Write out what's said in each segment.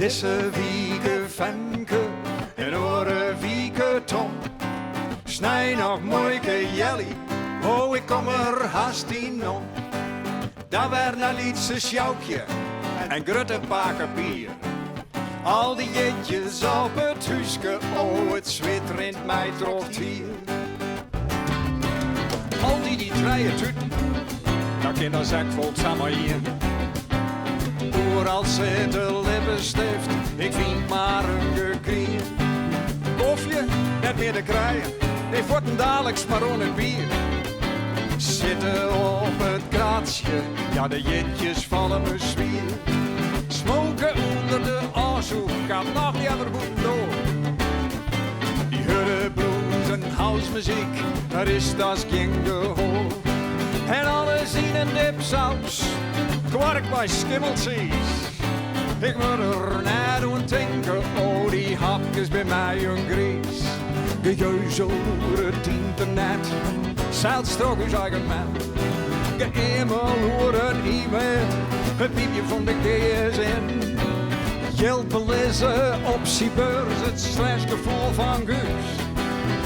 Deze wieke Femke en oren wieke Tom. Snij nog mooie jelly, oh ik kom er haast in om. Dan werd een lietse sjoukje en grutte pakken bier. Al die jetjes op het huiske, oh het zwit rint mij trocht hier. Al die treien tuten, dat kind als ik vol samen hier. Overal zit de lippenstift, ik vind maar een gekrier. Koffie, net meer de kraaien, die wordt een dadelijk maar het bier. Zitten op het kraatsje, ja de jetjes vallen me zwier. Smoken onder de oorzoek, gaat nog niet even goed door. Die hurre blues en housemuziek, daar is dat geen gehoor. En alles in een dipsaus, kwark bij schimmeltjes. Ik moet er naar doen denken, oh die hapjes bij mij een gries. Gejuis over het internet, zeilt strok uw eigen man. Geëmel over een e-mail, het piepje van de GSN. Jelpen lezen op Cybers, het slashgevoel van Guus.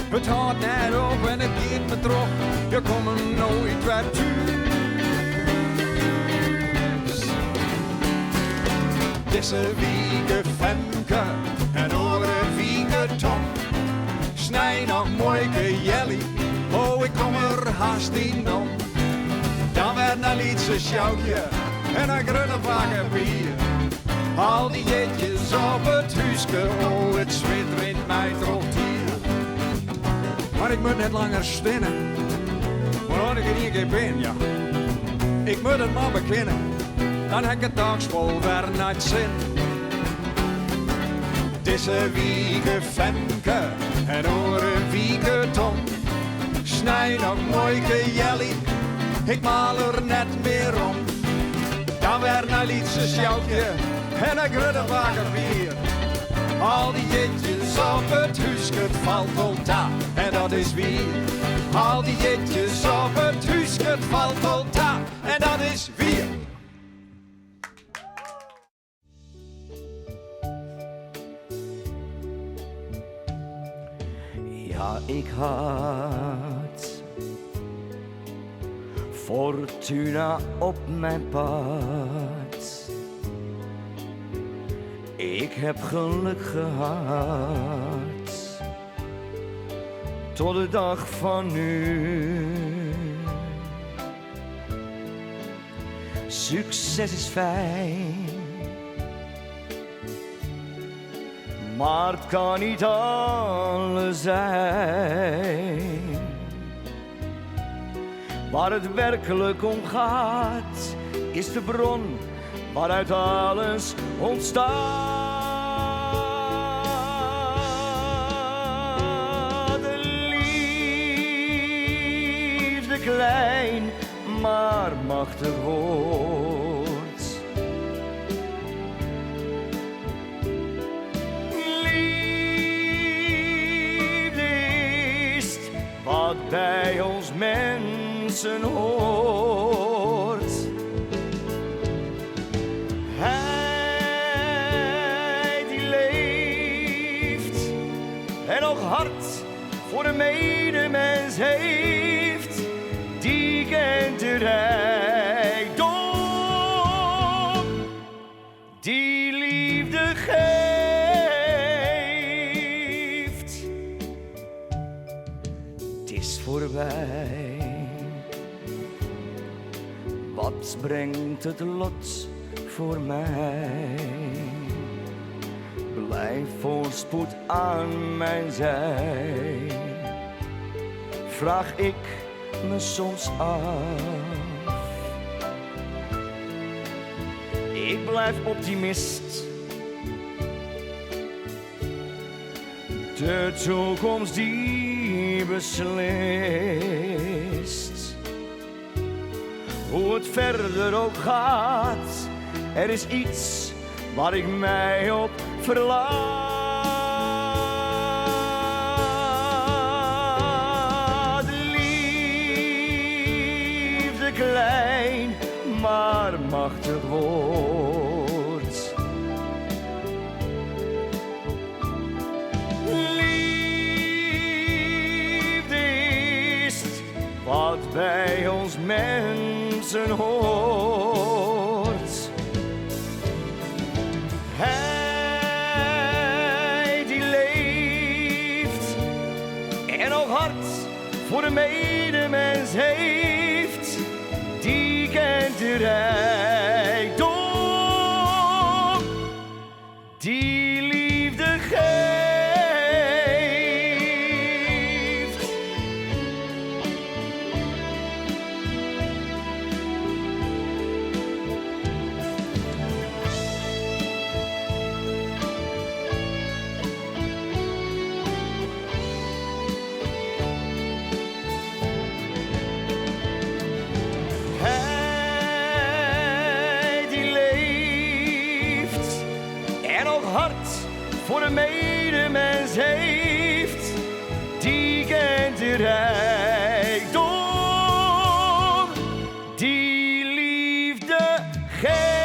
Het houdt net op en het gaat me terug, je komt nooit weer thuis. Deze wieke Femke en oren wieke Tom. Snij nog mooie jelly, oh ik kom er haast in om. Dan werd een lietse sjoukje en een grunne pakken bier. Al die jetjes op het huiske, oh het zwit rint mij trocht hier. Maar ik moet net langer stinnen, maar ik er hier geen ben, ja. Ik moet het maar beginnen, dan heb ik het dagsvol weer naar het zin. Deze wieke Femke en oren wieke Tom. Snij nog mooie jelly, ik maal er net meer om. Dan weer een lietse sjoukje en een grunne wagen bier. Al die jetjes op het huiske, het valt volta en dat is wie. Al die jetjes op het huiske, het valt volta en dat is wie. Ja, ik had fortuna op mijn pad. Ik heb geluk gehad tot de dag van nu. Succes is fijn, maar het kan niet alles zijn. Waar het werkelijk om gaat, is de bron waaruit alles ontstaat. De liefde klein, maar machtig wordt. Liefde is wat bij ons mensen hoort. Hij die leeft en nog hart voor de medemens heeft, die kent de rijkdom die liefde geeft. Het is voorbij, wat brengt het lot voor mij? Blijf voorspoed aan mijn zij, vraag ik me soms af. Ik blijf optimist, de toekomst die beslist. Hoe het verder ook gaat, er is iets waar ik mij op verlaat. Liefde klein, maar machtig wordt. wat bij ons mensen hoort. Hij die leeft en nog hart voor de medemens heeft, die kent de rijkdom, die liefde geeft. Voor de medemens heeft, die kent de rijkdom, die liefde geeft.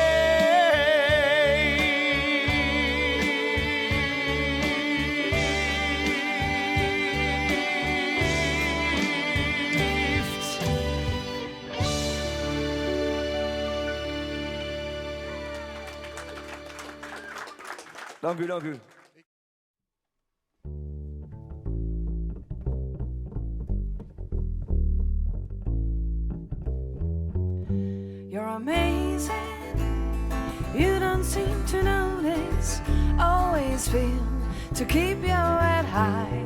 Dank u, dank u. You're amazing, you don't seem to notice. Always feel to keep your head high.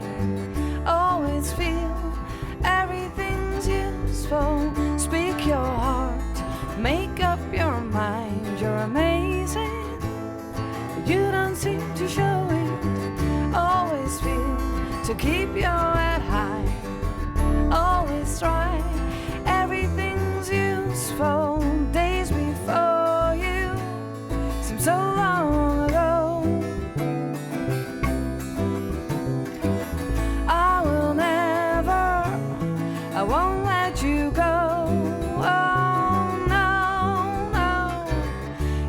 Always feel everything's useful. Speak your heart, make up your mind. You're amazing, you don't seem to show it. Always feel to keep your head high. Always try, everything's useful. Days before you seem so long ago. I will never, I won't let you go. Oh no, no.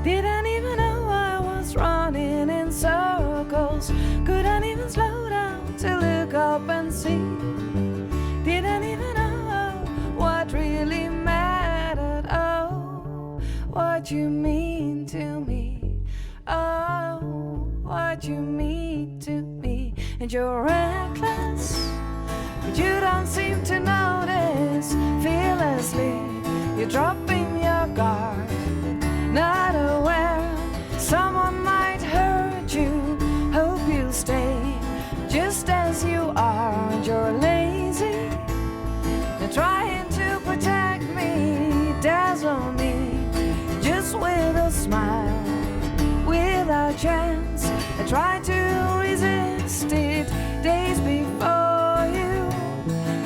Didn't even know I was running in circles. Couldn't even slow down to look up and see. Didn't even know what really mattered. Oh, what you mean to me. Oh, what you mean to me. And you're reckless, but you don't seem to notice. Fearlessly, you're dropping your guard. Not aware someone might hurt you. Hope you'll stay just as you are. And you're lazy, you're trying to protect me, dazzle me, just with a smile, without chance. I try to resist it. Days before you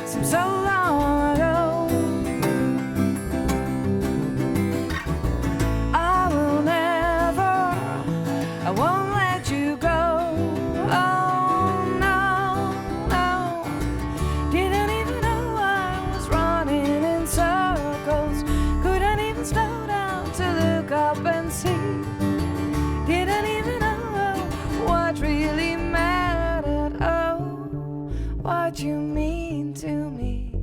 seem so long ago. I will never, I won't let you go. Oh no, no. Didn't even know I was running in circles. Couldn't even slow down to look up and see. Didn't even know what really mattered. Oh, what you mean to me.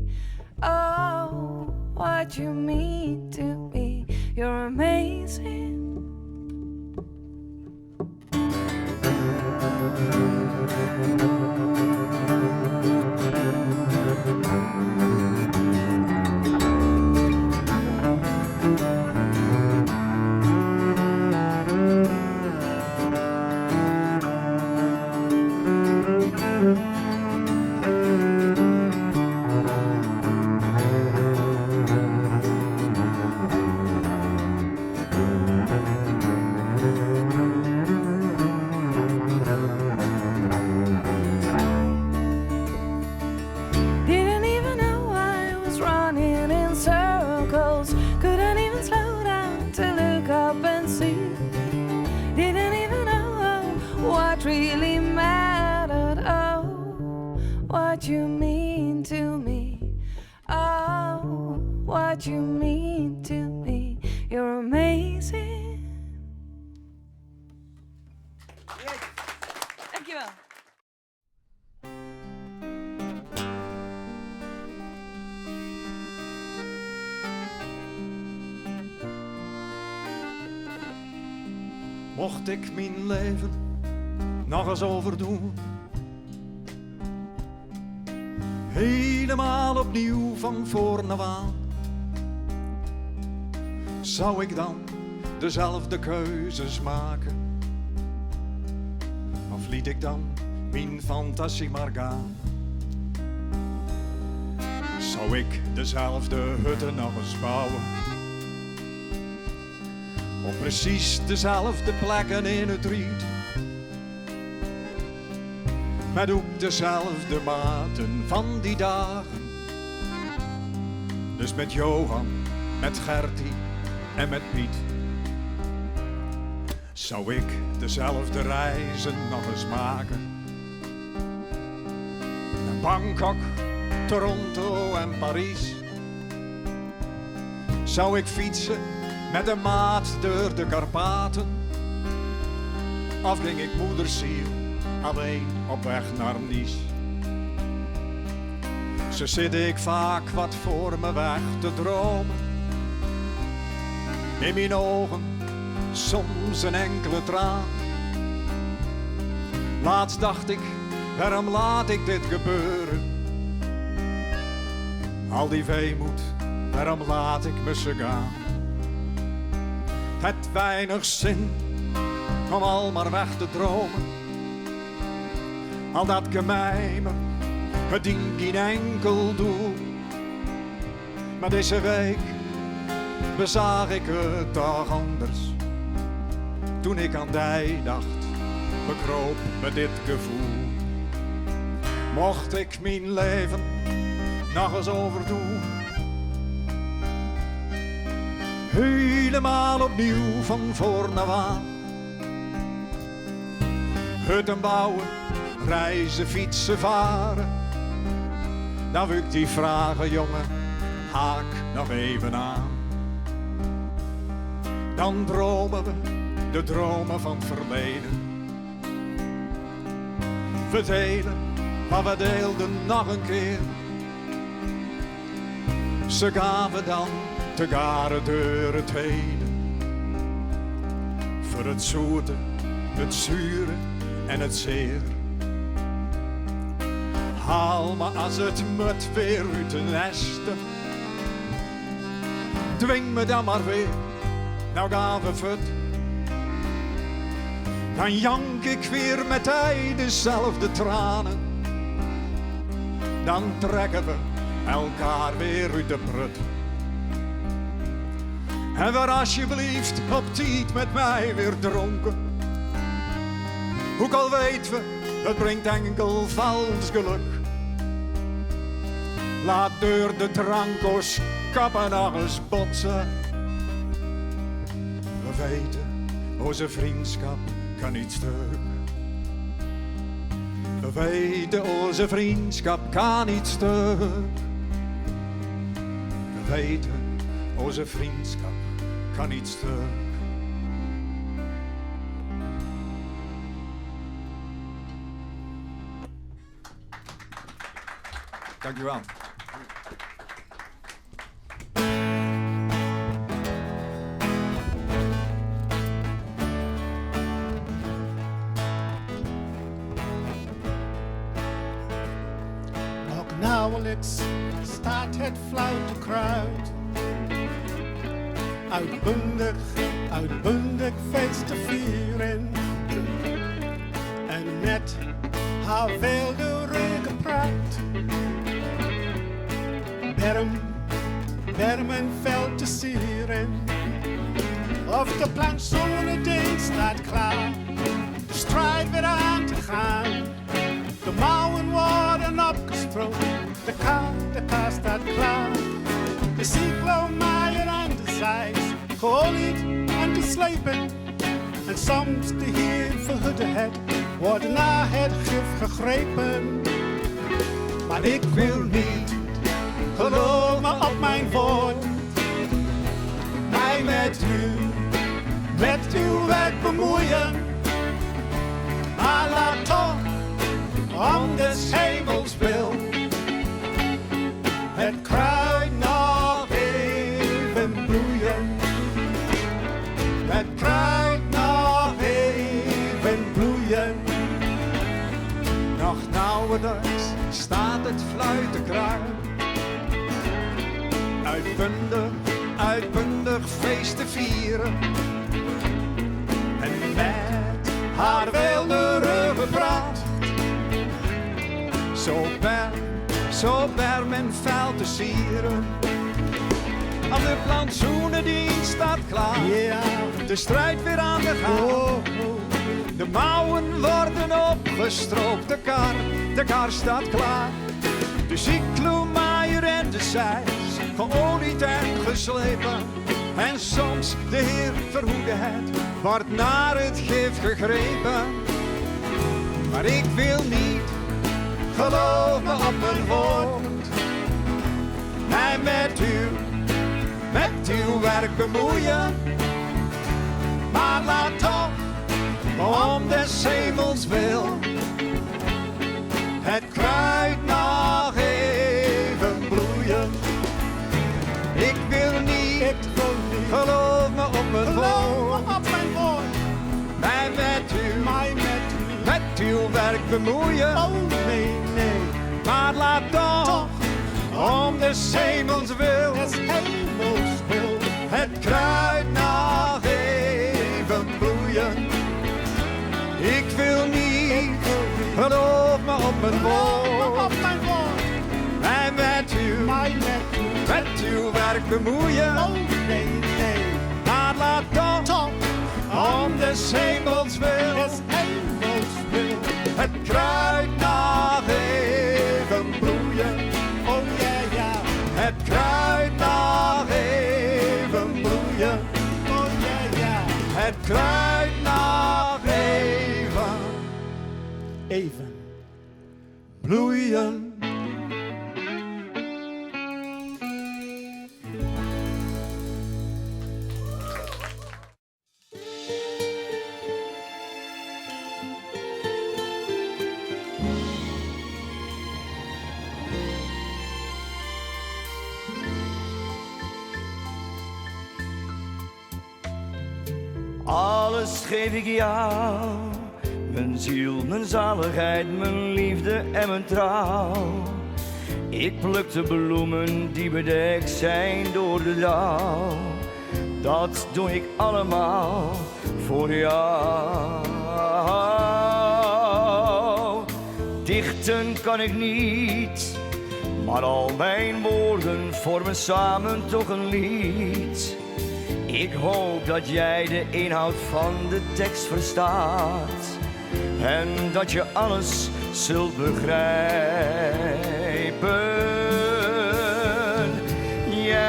Oh, what you mean to me. You're amazing. Didn't even know I was running in circles. Couldn't even slow down to look up and see. Didn't even know what really mattered. Oh, what you mean to me. Oh, what you mean to me. You're amazing. Dankjewel. Mocht ik mijn leven nog eens overdoen, helemaal opnieuw van voor af aan, zou ik dan dezelfde keuzes maken? Of liet ik dan mijn fantasie maar gaan? Zou ik dezelfde hutten nog eens bouwen? Op precies dezelfde plekken in het riet? Met ook dezelfde maten van die dagen. Dus met Johan, met Gertie en met Piet. Zou ik dezelfde reizen nog eens maken? Naar Bangkok, Toronto en Parijs. Zou ik fietsen met een maat door de Karpaten? Of ging ik moederziel alleen op weg naar Nice? Zo zit ik vaak wat voor me weg te dromen. In mijn ogen soms een enkele traan. Laatst dacht ik, waarom laat ik dit gebeuren? Al die weemoed, waarom laat ik me zo gaan? Het weinig zin om al maar weg te dromen. Al dat gemijmen, het dient geen enkel doel. Maar deze week bezag ik het toch anders. Toen ik aan die dacht, bekroop me dit gevoel. Mocht ik mijn leven nog eens overdoen, helemaal opnieuw van voor af aan. Hutten bouwen, reizen, fietsen, varen. Dan wil ik die vragen, jongen, haak nog even aan. Dan dromen we de dromen van het verleden. We delen wat we deelden nog een keer. Ze gaven dan te garen door het heden. Voor het zoete, het zure en het zeer. Haal me als het moet weer uit de nesten. Dwing me dan maar weer, nou gaan we fut. Dan jank ik weer met hij dezelfde tranen. Dan trekken we elkaar weer uit de prut. En waar alsjeblieft op tijd met mij weer dronken. Ook al weten we, het brengt enkel vals geluk. Laat door de drankos kappen nog eens botsen. We weten, onze vriendschap kan niet stuk. We weten, onze vriendschap kan niet stuk. We weten, onze vriendschap kan niet stuk. Dank u wel. Nauwelijks staat het fluitenkruid. Uitbundig feest te vieren. En met haar wilde reuke pruit. Berm en veld te sieren. Of de plantsoenendienst staat klaar. De strijd weer aan te gaan. De mouwen worden opgestroken. De kaart staat klaar. De cyclomaier aan de zijs. Geolied en geslepen. En soms de heer verhutte het. Wordt na het gif gegrepen. Maar ik wil niet, geloof me op mijn woord. Mij met uw werk bemoeien. Maar laat toch om des hemels wil het kruid nog even bloeien. Het kruid nog even altijd fluiten kruin. Uitbundig feest te vieren. En met haar weelderige praat. Zo ber men vuil te sieren. Aan de plantsoenendienst staat klaar. De strijd weer aan de gang. De mouwen worden opgestroopt, de kar staat klaar. De cyclomaaier en de zeis, geolied en geslepen. En soms, de Heer verhoede het, wordt naar het gif gegrepen. Maar ik wil niet, geloof me op mijn woord. Mij met uw werk bemoeien. Maar laat toch, om des hemels wil, het kruid nog even bloeien. Ik wil niet, geloof me op mijn woord. Mij met uw werk bemoeien. Oh nee, nee. Maar laat toch, om des hemels wil, het kruid nog even bloeien. Ik wil niet, geloof me op mijn woord. Mij met uw werk bemoeien. Oh nee, nee. Maar laat toch, om des hemels wil, het kruid nog even bloeien. Oh ja, ja. Het kruid nog even bloeien. Oh ja, ja. Het kruid nog even bloeien. Alles geef ik jou, mijn ziel, mijn zaligheid, mijn liefde en mijn trouw. Ik pluk de bloemen die bedekt zijn door de dauw. Dat doe ik allemaal voor jou. Dichten kan ik niet, maar al mijn woorden vormen samen toch een lied. Ik hoop dat jij de inhoud van de tekst verstaat en dat je alles zult begrijpen. Jij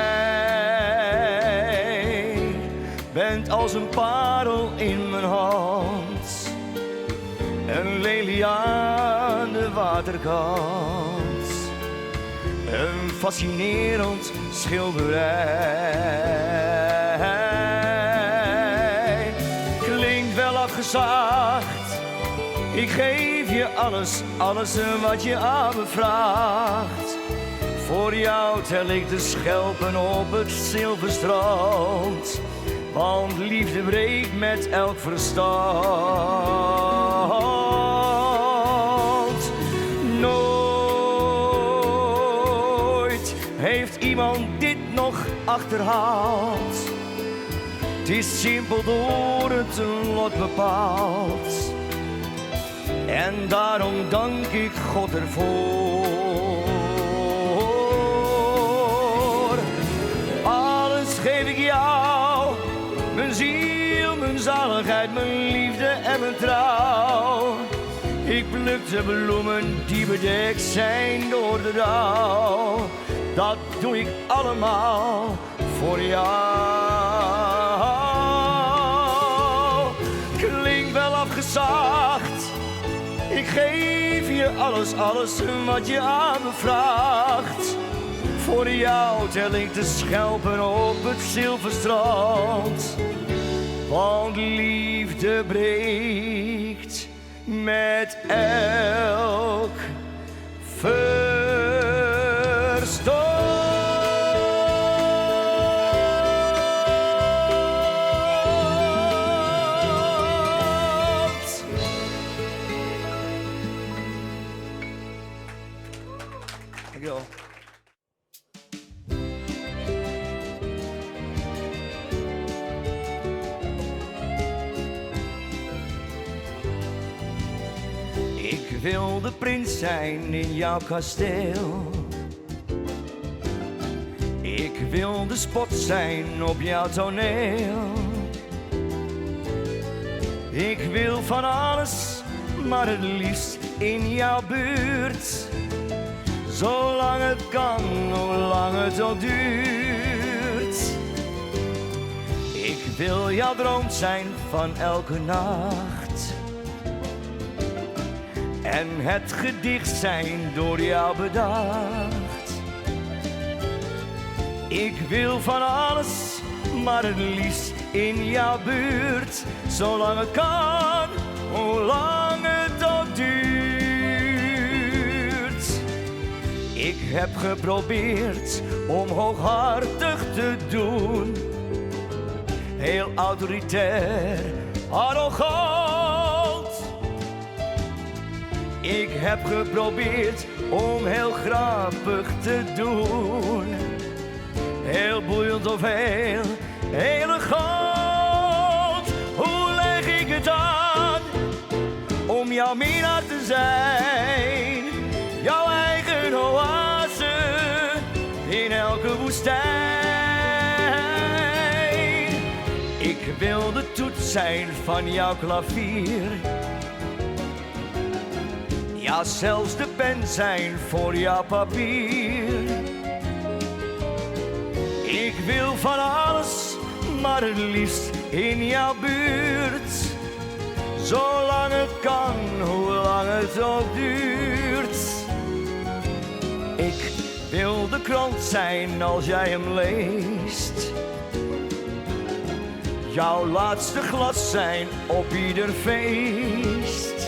bent als een parel in mijn hand, een lelie aan de waterkant, een fascinerend schilderij. Klinkt wel afgezaagd, ik geef je alles, alles wat je aan me vraagt. Voor jou tel ik de schelpen op het zilverstrand, want liefde breekt met elk verstand. Nooit heeft iemand dit nog achterhaald. Het is simpel door het lot bepaald. En daarom dank ik God ervoor. Alles geef ik jou, mijn ziel, mijn zaligheid, mijn liefde en mijn trouw. Ik pluk de bloemen die bedekt zijn door de dauw. Dat doe ik allemaal voor jou. Klinkt wel afgezaagd, ik geef je alles, alles wat je aan me vraagt. Voor jou tel ik de schelpen op het zilverstrand, want liefde breekt met elk verstand. wil de prins zijn in jouw kasteel. Ik wil de spot zijn op jouw toneel. Ik wil van alles, maar het liefst in jouw buurt. Zolang het kan, hoe lang het ook duurt. Ik wil jouw droom zijn van elke nacht. En het gedicht zijn door jou bedacht. Ik wil van alles, maar het liefst in jouw buurt. Zolang het kan, hoe lang het ook duurt. Ik heb geprobeerd om hooghartig te doen. Heel autoritair, arrogant. Ik heb geprobeerd om heel grappig te doen. Heel boeiend of heel elegant. Hoe leg ik het aan om jouw minnaar te zijn? Jouw eigen oase in elke woestijn. Ik wil de toets zijn van jouw klavier. Ja, zelfs de pen zijn voor jouw papier. Ik wil van alles, maar het liefst in jouw buurt. Zolang het kan, hoe lang het ook duurt. Ik wil de krant zijn als jij hem leest. Jouw laatste glas zijn op ieder feest.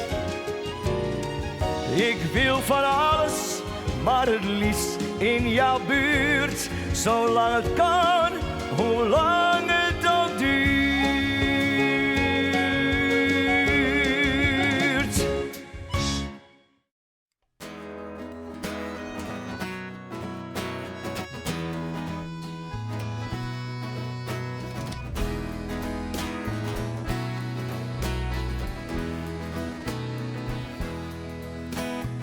Ik wil van alles, maar het liefst in jouw buurt. Zolang het kan, hoe lang het ook duurt.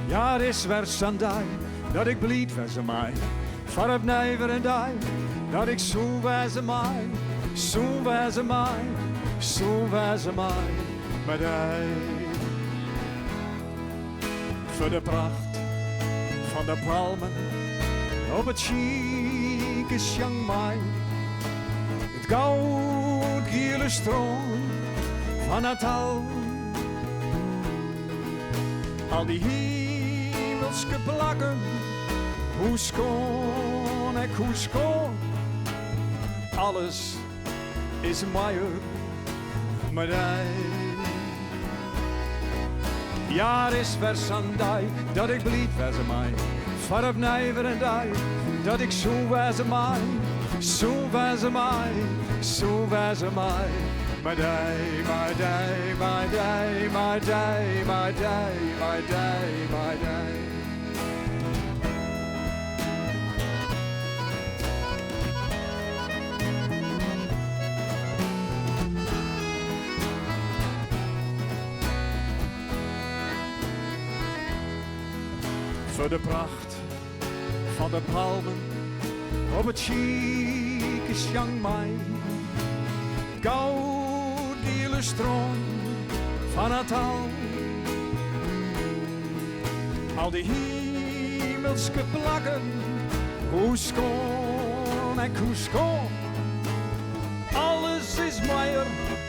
Ja, er is weer Sunday dat ik blied wezen mij. Varp never en die, dat ik zo wezen mij, zo wezen mij, zo wezen mij, met hij. Voor de pracht van de palmen op het chique Chiang Mai. Het goudgele stroom van Natal. Al die hemelske plakken. Hoe schoon ik, hoe schoon. Alles is mooier met hij. Ja, er is weer Sunday dat ik blied wezen mij. Varp never en die, dat ik zo wezen mij, zo wezen mij, zo wezen mij. Met hij, met hij, met hij, met hij, met hij, met hij, met hij. Voor de pracht van de palmen op het chique Chiang Mai. Goudgele stroom van Natal. Al die hemelske plakken, hoe schoon en hoe schoon. Alles is mooier,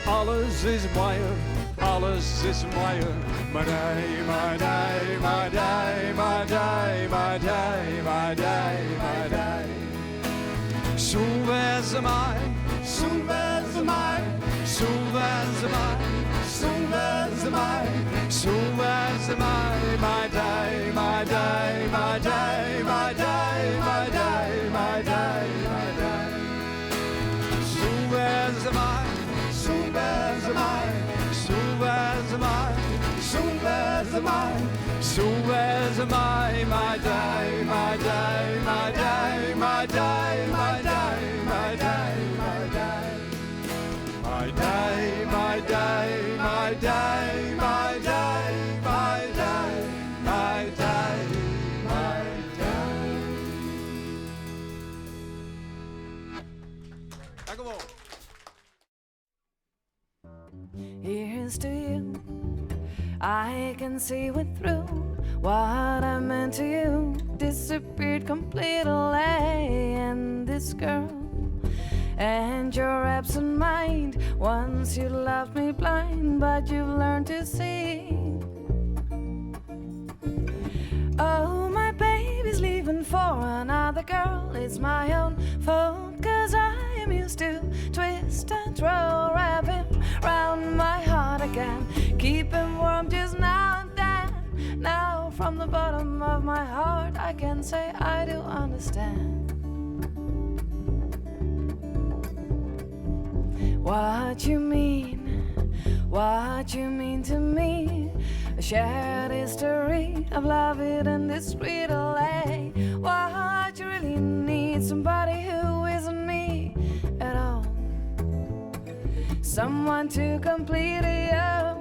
alles is mooier, alles is mooier. Maar hij, maar hij, maar hij, maar hij, maar hij, maar hij, maar hij. Zo wezen mij, zo wezen mij, zo wezen mij, zo wezen mij, zo wezen mij, maar hij, maar hij, maar hij, maar hij, maar hij, maar hij, maar hij. Zo wezen mij, zo wezen mij, zo wezen mij. So where's mine? So where's mine? My day, my day, my day, my day, my day, my day, my day. My day, my day, my day, my day, my day. Dank u wel. Here's to you. I can see it through. What I meant to you disappeared completely. And this girl and your absent mind. Once you left me blind, but you've learned to see. Oh, my baby's leaving for another girl. It's my own fault, 'cause I am used to twist and throw, wrap him round my heart again, keep him warm just now and then. Now from the bottom of my heart I can say I do understand what you mean to me. A shared history of love hidden discreetly. What you really need, somebody who isn't me at all, someone to complete you.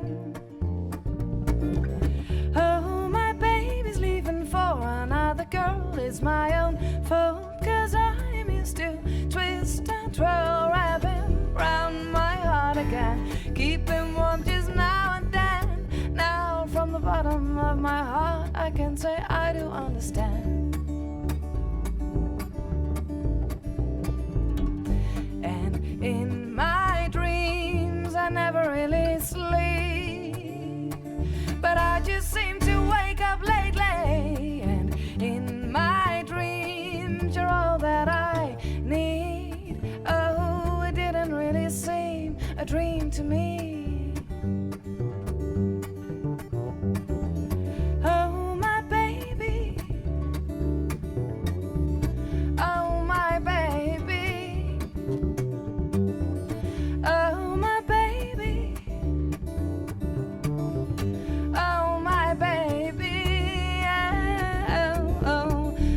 Oh, my baby's leaving for another girl. It's my own fault, 'cause I'm used to twist and twirl, wrap him round my heart again, keep him warm just now and then. Now from the bottom of my heart I can say I do understand. And in my dreams I never really sleep, but I just seem to wake up lately. And in my dreams you're all that I need. Oh, it didn't really seem a dream to me. Oh, my baby. Oh, my baby. Oh, my baby. Oh, my baby.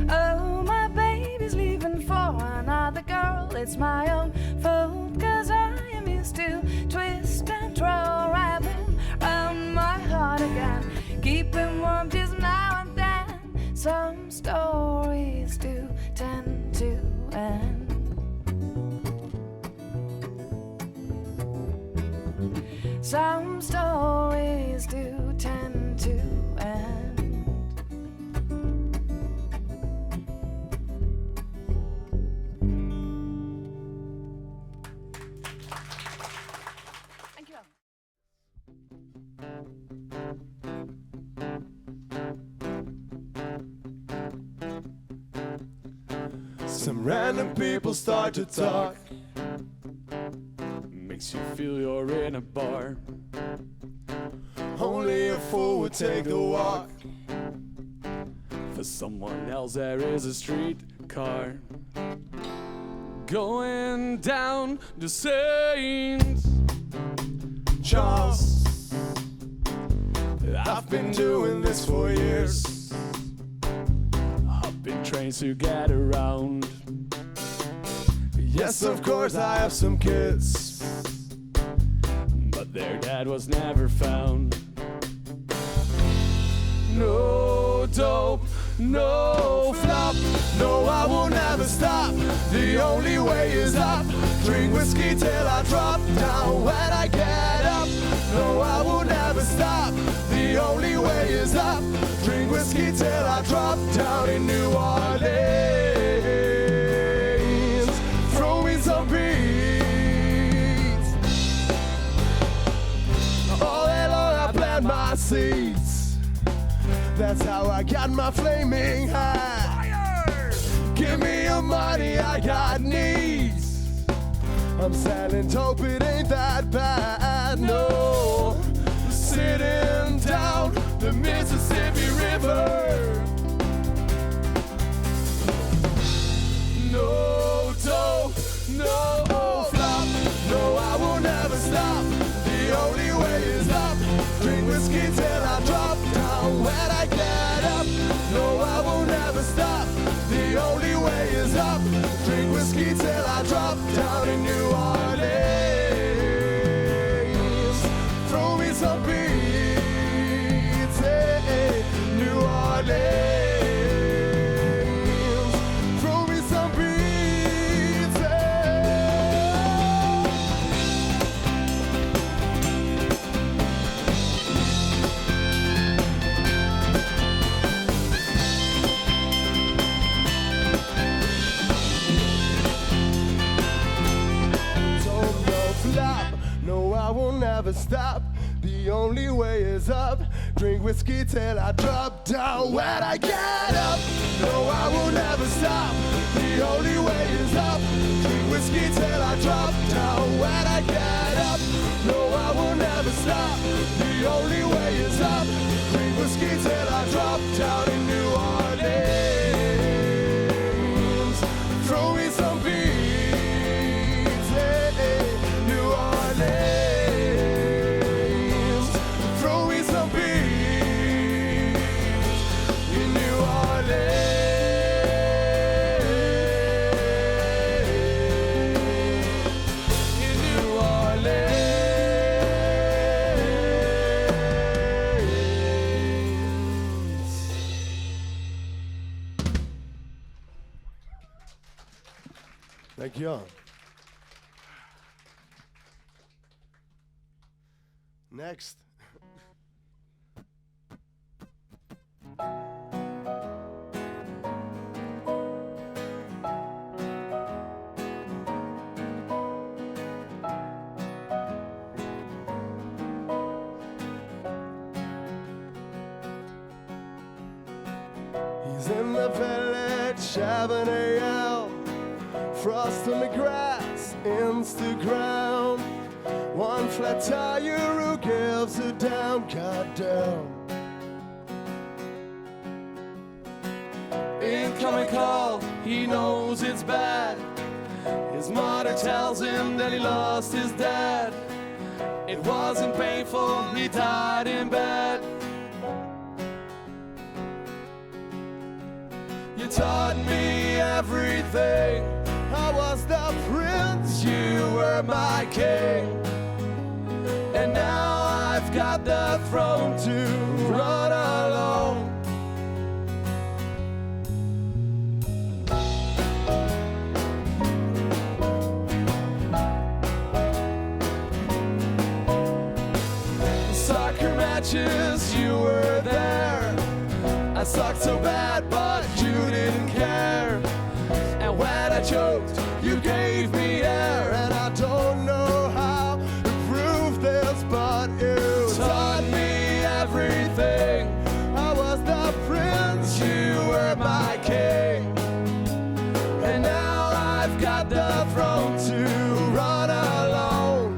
Oh, my baby's leaving for another girl. It's my own fault, 'cause I am used to twist and twirl, wrap him round my heart again, keep him warm just now and then. Some stories do tend to end. Some stories do tend to end. Thank you. Some random people start to talk. Makes you feel you're in a bar. Only a fool would take the walk. For someone else there is a streetcar going down to St. Charles. I've been doing this for years, hopping trains to get around. Yes, of course I have some kids, but their dad was never found. No dope, no flop, no, I will never stop. The only way is up. Drink whiskey till I drop down when I get up. No, I will never stop. The only way is up. Drink whiskey till I drop down in New Orleans. Throw me some beats. All day long I plant my seeds. That's how I got my flaming high. Give me your money, I got needs. I'm selling dope, it ain't that bad, no. Sitting down the Mississippi River. No dope, no flop, no, I will never stop. The only way is up. Drink whiskey till I drop down when I get up. No, I will never stop. The only way is up. Drink whiskey till I drop down in New Orleans. Throw me some beats, hey, New Orleans. Throw me some beats, hey. I will never stop. The only way is up. Drink whiskey till I drop down. When I get up, no, I will never stop. The only way is up. Drink whiskey till I drop down. When I get up, no, I will never stop. The only way is up. Drink whiskey till I drop down in New Orleans. Throw me some beats, hey, hey, New Orleans. Throw me some beats in New Orleans. In New Orleans. Thank you. Next. He's in the village having a yell. Frost on the grass, Instagram. One flat tire who gives it down, goddamn. Incoming call, he knows it's bad. His mother tells him that he lost his dad. It wasn't painful, he died in bed. You taught me everything. I was the prince, you were my king. And now I've got the throne to run alone. Soccer matches, you were there. I sucked so bad, but you didn't care. And when I choked, you gave me air. And I don't know how to prove this, but you taught me everything. I was the prince, you were my king. And now I've got the throne to run alone.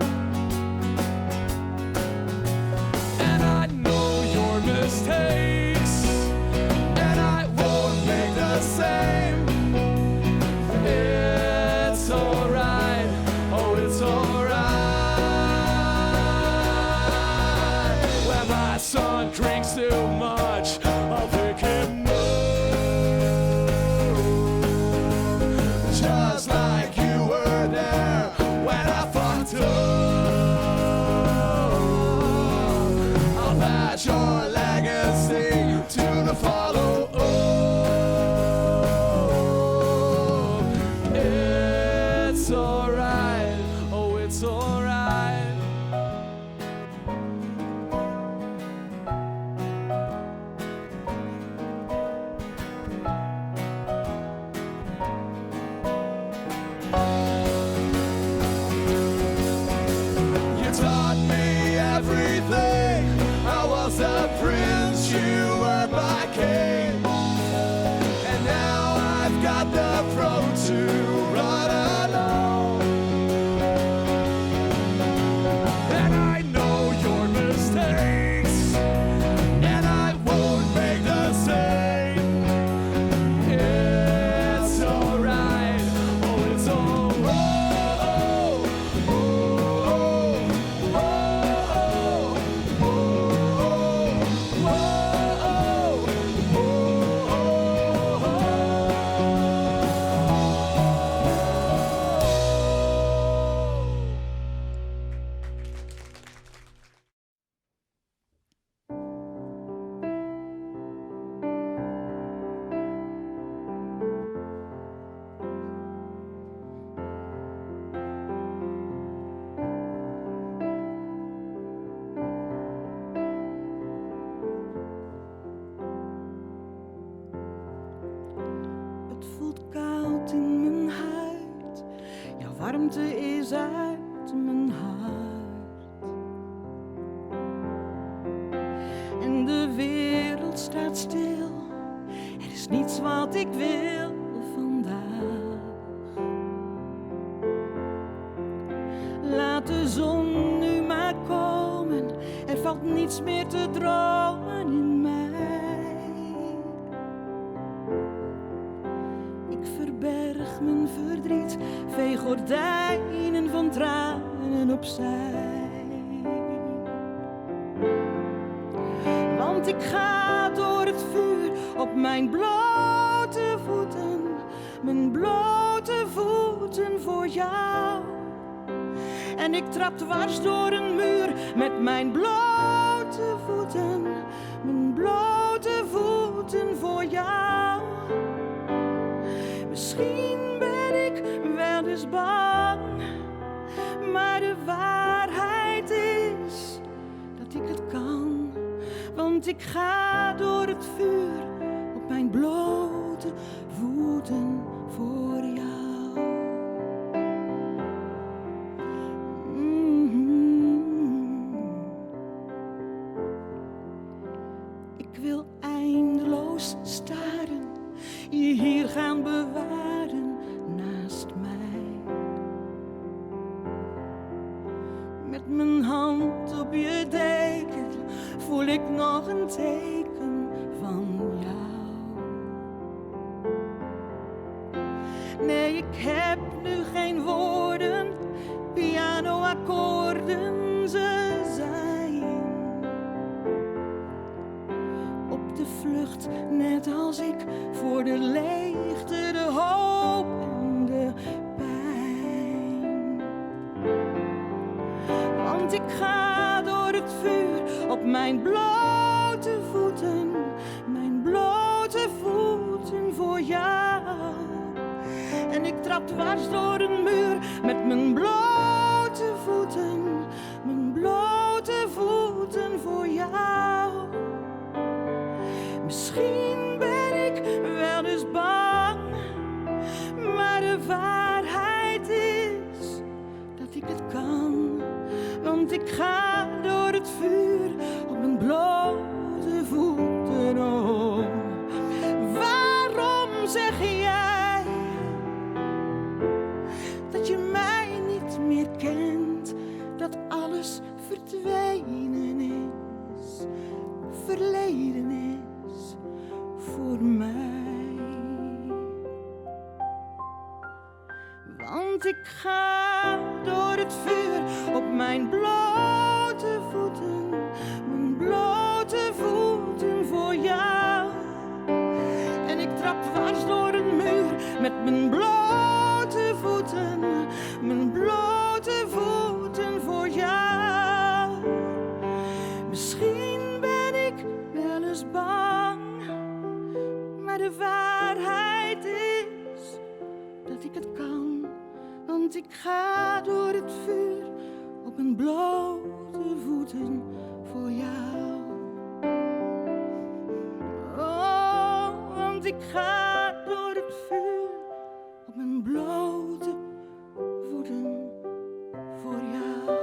And I know your mistakes, and I won't make the same. It's alright, oh it's alright. When my son drinks too much, I'll pick him up. Just like you were there when I fucked up. I'll pass your legacy to the follow-up. It's alright, oh it's alright. You taught me everything. I was a prince, you were my king. And now I've got the throne to run alone. And I know your mistakes, and I won't make the same. It's alright, oh it's alright. Oh, oh, oh, oh, Het voelt koud in mijn huid. Jouw warmte is uit mijn hart. staat stil. Er is niets wat ik wil vandaag. Laat de zon nu maar komen. Er valt niets meer te dromen in mij. Ik verberg mijn verdriet, veeg gordijnen van tranen opzij. Want ik ga door het vuur op mijn blote voeten. Mijn blote voeten voor jou. En ik trap dwars door een muur met mijn blote voeten. Mijn blote voeten voor jou. Misschien ben ik wel eens bang, maar de waarheid is dat ik het kan. Want ik ga door het vuur op mijn blote voeten voor jou. Ik wil eindeloos staren, je hier gaan bewaren naast mij. Met mijn hand op je deken voel ik nog een teken van jou. Nee, ik heb nu geen woorden, pianoakkoorden ze zijn. Op de vlucht, net als ik, voor de leegte, de hoop en de pijn. Want ik ga door het vuur op mijn blote voeten. Mijn blote voeten voor jou. En ik trap dwars door een muur met mijn blote voeten. Mijn blote voeten voor jou. Misschien ben ik wel eens bang, maar de waarheid is dat ik het kan. Want ik ga door het vuur op mijn blote voeten. Oh, waarom zeg jij dat je mij niet meer kent? Dat alles verdwenen is, verleden is voor mij. Want ik ga door het vuur op mijn blote voeten. Mijn blote voeten voor jou. En ik trap dwars door een muur met mijn blote voeten. Mijn blote voeten voor jou. Misschien ben ik wel eens bang, maar de waarheid is dat ik het kan. Want ik ga door het vuur op mijn blote voeten voor jou. Oh, want ik ga door het vuur op mijn blote voeten voor jou.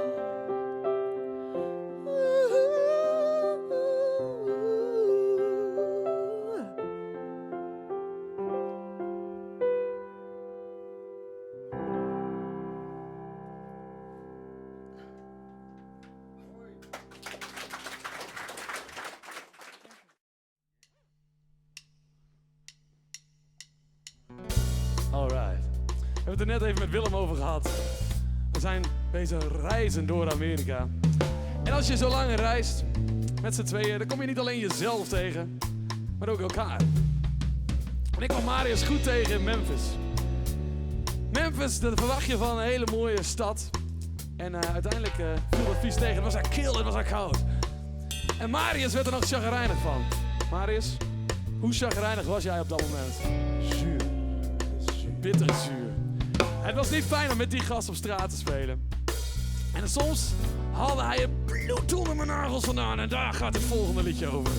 Alright. We hebben het er net even met Willem over gehad. We zijn bezig reizen door Amerika. En als je zo lang reist, met z'n tweeën, dan kom je niet alleen jezelf tegen, maar ook elkaar. En ik kwam Marius goed tegen in Memphis. Memphis, dat verwacht je van een hele mooie stad. En uiteindelijk viel dat vies tegen. Het was daar kil, het was daar koud. En Marius werd er nog chagrijnig van. Marius, hoe chagrijnig was jij op dat moment? Zuur. Bittere zuur. Het was niet fijn om met die gast op straat te spelen. En soms haalde hij een bloed onder mijn nagels vandaan. En daar gaat het volgende liedje over.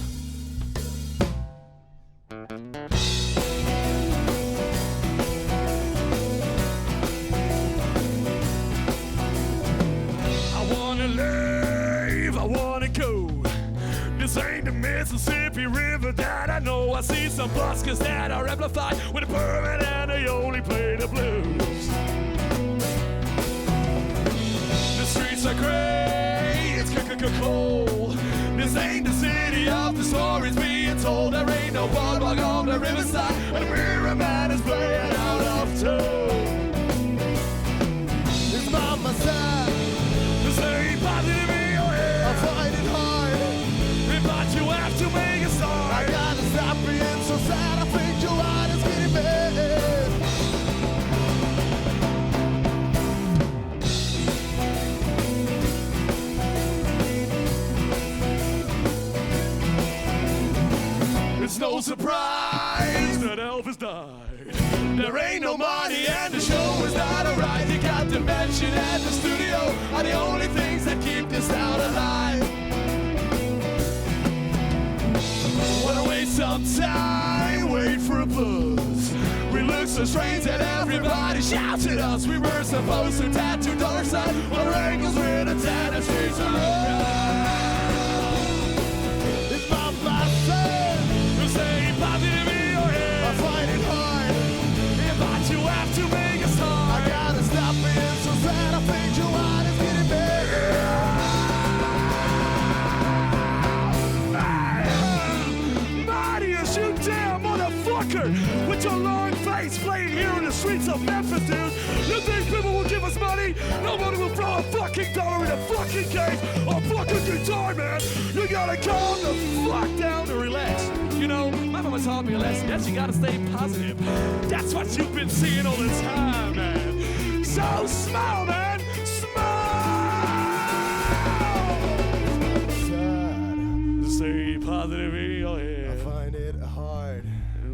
I wanna live, I wanna go. This ain't the Mississippi River that I know. I see some buskers that are amplified with a permit and they only play the blues. The streets are gray, it's cold. This ain't the city of the stories being told. There ain't no boardwalk on the riverside, and the mirror man is playing out of tune. It's by my side. This ain't positive in your head. I find it hard. But you have to make a start. I gotta stop being so sad. I think your heart is getting bad. It's no surprise that Elvis died. There ain't no money and the show is not alright. You got the mansion and the studio are the only things that keep this town alive. Wanna waste some time, wait for a buzz. We look so strange that everybody shouts at us. We were supposed to tattoo dollar sign on our ankles with a tatted streets of It's by my side. Stay positive in your head. I find it hard. But you have to make a start. I gotta stop being so sad. I think your heart is getting bad. Marius, you damn motherfucker! With your long face playing here in the streets of Memphis, dude. You think people will give us money? Nobody will throw a fucking dollar in a fucking case or fucking guitar, man. You gotta calm the fuck down and relax. You know, my mama taught me a lesson that you gotta stay positive. That's what you've been seeing all the time, man. So smile, man. Smile. Sad. Stay positive in your I head. find it hard.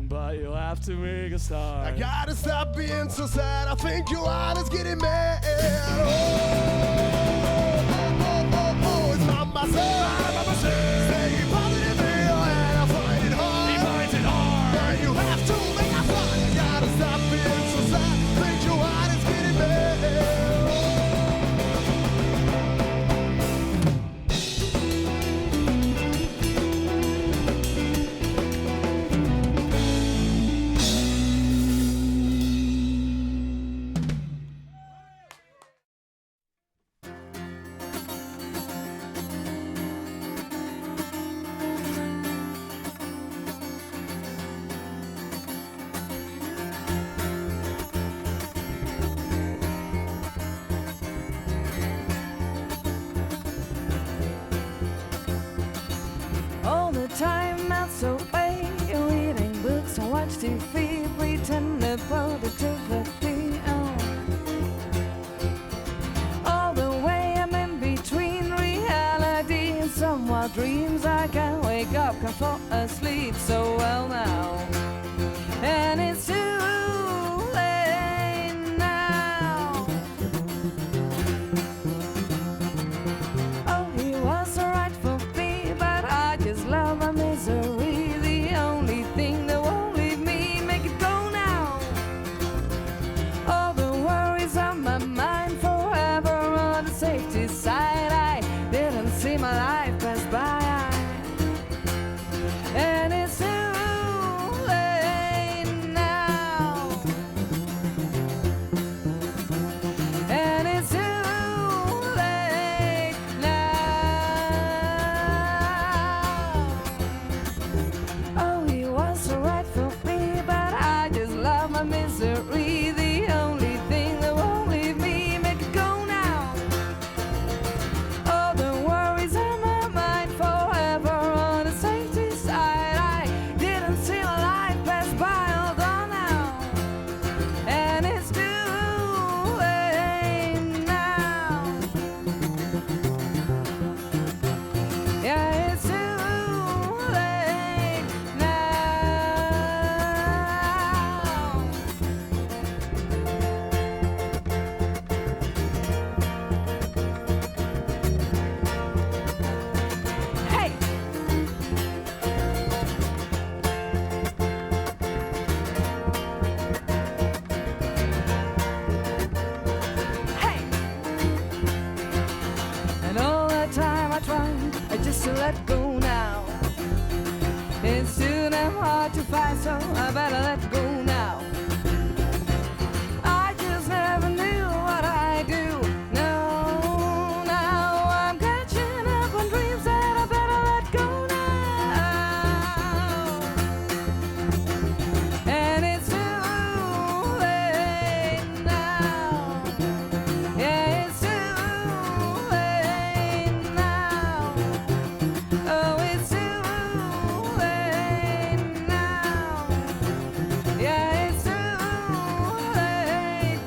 But you have to make a start. I gotta stop being so sad. I think your heart is getting mad. Oh, it's by my side. Stay positive in your head. I find it hard. He finds it hard. Yeah, you have to make a start. I gotta stop being so sad. Think your heart is getting mad. All the time else away, reading books and watch TV, pretend the positivity. All the way I'm in between reality and somewhat dreams. I can't wake up, can't fall asleep so well now, and it's too late now. Oh, he was alright for me, but I just love my misery. The only thing that won't leave me, make it go now. All the worries on my mind forever on the safety side. I didn't see my life pass by, and it's too late now. And it's too late now. Oh, he was alright for me, but I just love my misery. The only thing that won't leave me, make it go now. All the worries on my mind forever on the safety side. I didn't see my life pass by, hold on now. And it's too late now. Yeah, it's too late now. Hey! Hey! And all the time I tried just to let go now. hard to find, so I better let go now. I just never knew what I do. No, now I'm catching up on dreams that I better let go now. And it's too late now. Yeah, it's too late now. Oh, it's too late now. Yeah, it's too late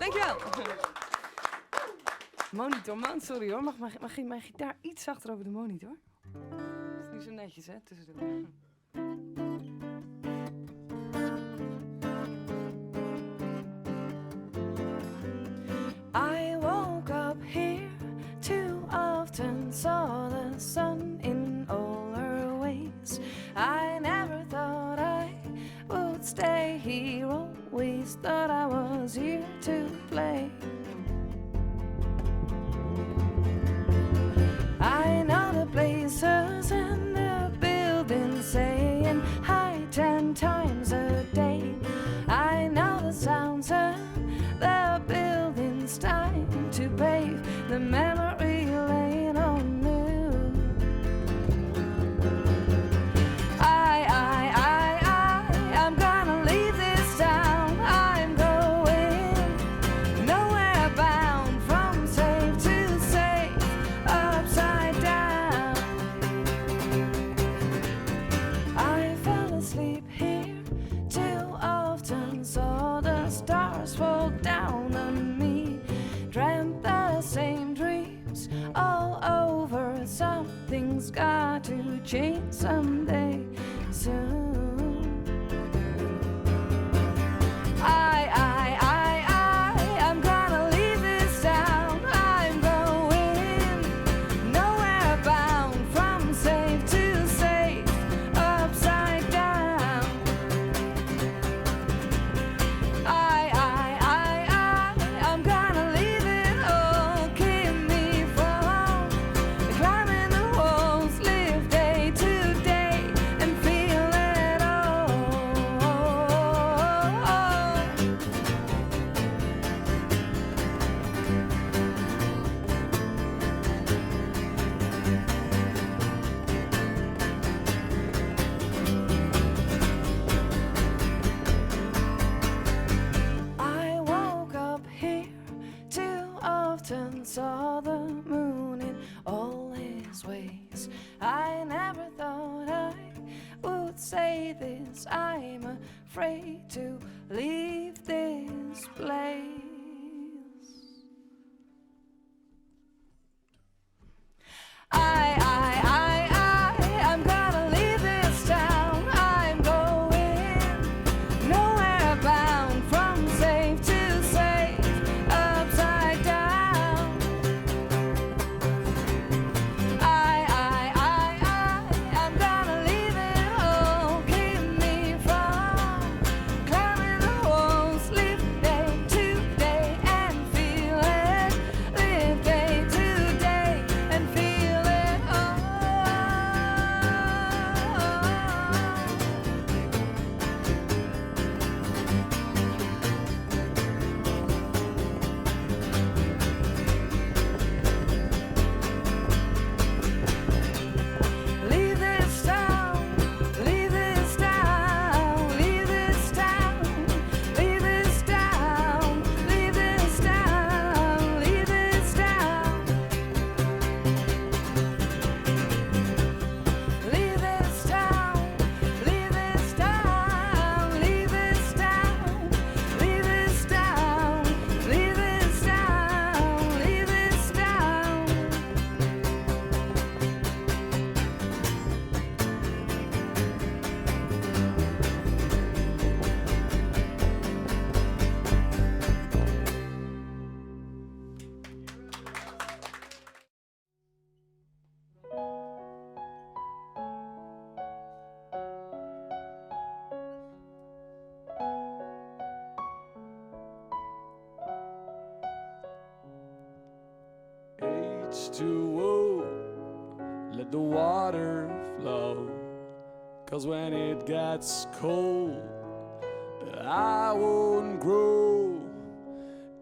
Dankjewel. Monitor, man, sorry hoor. Mag mijn gitaar iets zachter over de monitor? Dat is niet zo netjes, hè, tussendoor. I woke up here too often, saw the sun in all her ways. I never thought I would stay here, always thought I was here to play. I know the places and the buildings, saying hi 10 times a day. I know the sounds of the buildings, time to pave the memory lane on new. I'm gonna leave this town. I'm going nowhere bound, from safe to safe, upside down. I fell asleep here too often, saw the stars fall down on me, dreamt the same dreams all over. Something's got to change someday soon. I'm gonna leave this town. I'm going nowhere bound, from safe to safe, upside down. I'm gonna leave it all, keep me from climbing the walls, live day to day and feel it all. I woke up here too often, saw the moon in all his ways. I never thought I would say this. I'm afraid to leave this place. I'm gonna leave this town. I'm going nowhere bound, from safe to safe, upside down. I'm gonna leave it all, keep me from climbing the walls, live day to day and feel it, live day to day and feel it all. let the water flow. 'Cause when it gets cold, I won't grow.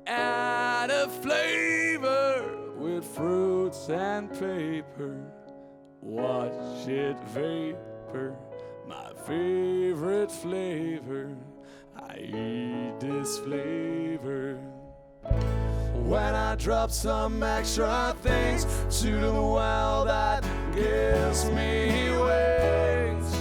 Add a flavor with fruits and paper. Watch it vapor, my favorite flavor. I eat this flavor. When I drop some extra things to the well that gives me wings.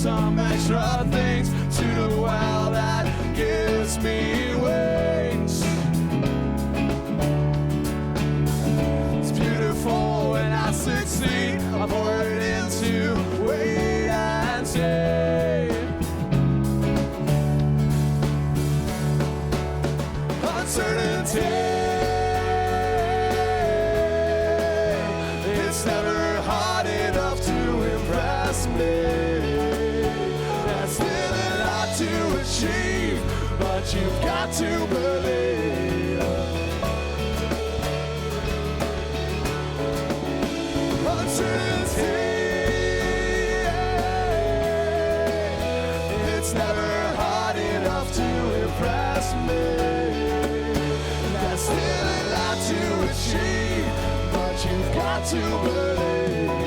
Some extra things to the well that gives me wings. It's beautiful when I succeed. I pour it into wait and see. Uncertainty, it's never hard enough to impress me. To achieve, but you've got to believe. Uncertainty, it's never hard enough to impress me. There's still a lot to achieve, but you've got to believe.